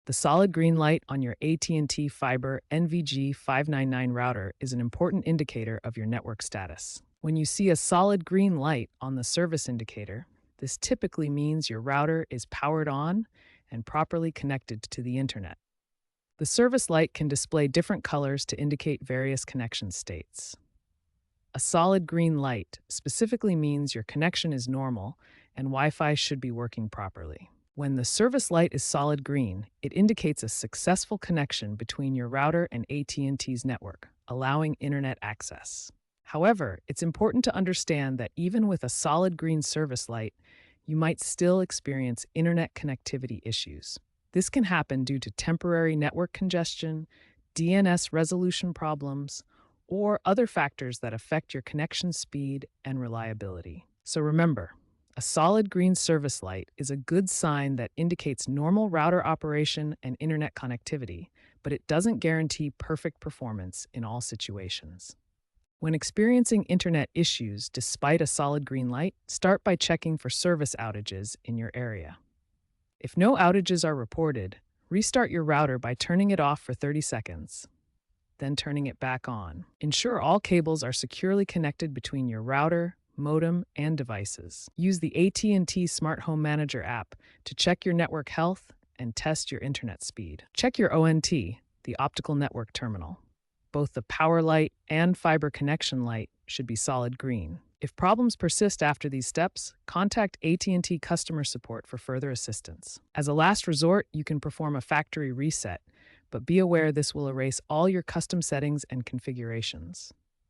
The solid green light on your AT&T Fiber NVG599 router is an important indicator of your network status. When you see a solid green light on the service indicator, this typically means your router is powered on and properly connected to the internet. The service light can display different colors to indicate various connection states. A solid green light specifically means your connection is normal and Wi-Fi should be working properly. When the service light is solid green, it indicates a successful connection between your router and AT&T's network, allowing internet access. However, it's important to understand that even with a solid green service light, you might still experience internet connectivity issues. This can happen due to temporary network congestion, DNS resolution problems, or other factors that affect your connection speed and reliability. So remember, a solid green service light is a good sign that indicates normal router operation and internet connectivity, but it doesn't guarantee perfect performance in all situations. When experiencing internet issues despite a solid green light, start by checking for service outages in your area. If no outages are reported, restart your router by turning it off for 30 seconds, then turning it back on. Ensure all cables are securely connected between your router, modem, and devices. Use the AT&T Smart Home Manager app to check your network health and test your internet speed. Check your ONT, the optical network terminal. Both the power light and fiber connection light should be solid green. If problems persist after these steps, contact AT&T customer support for further assistance. As a last resort, you can perform a factory reset, but be aware this will erase all your custom settings and configurations.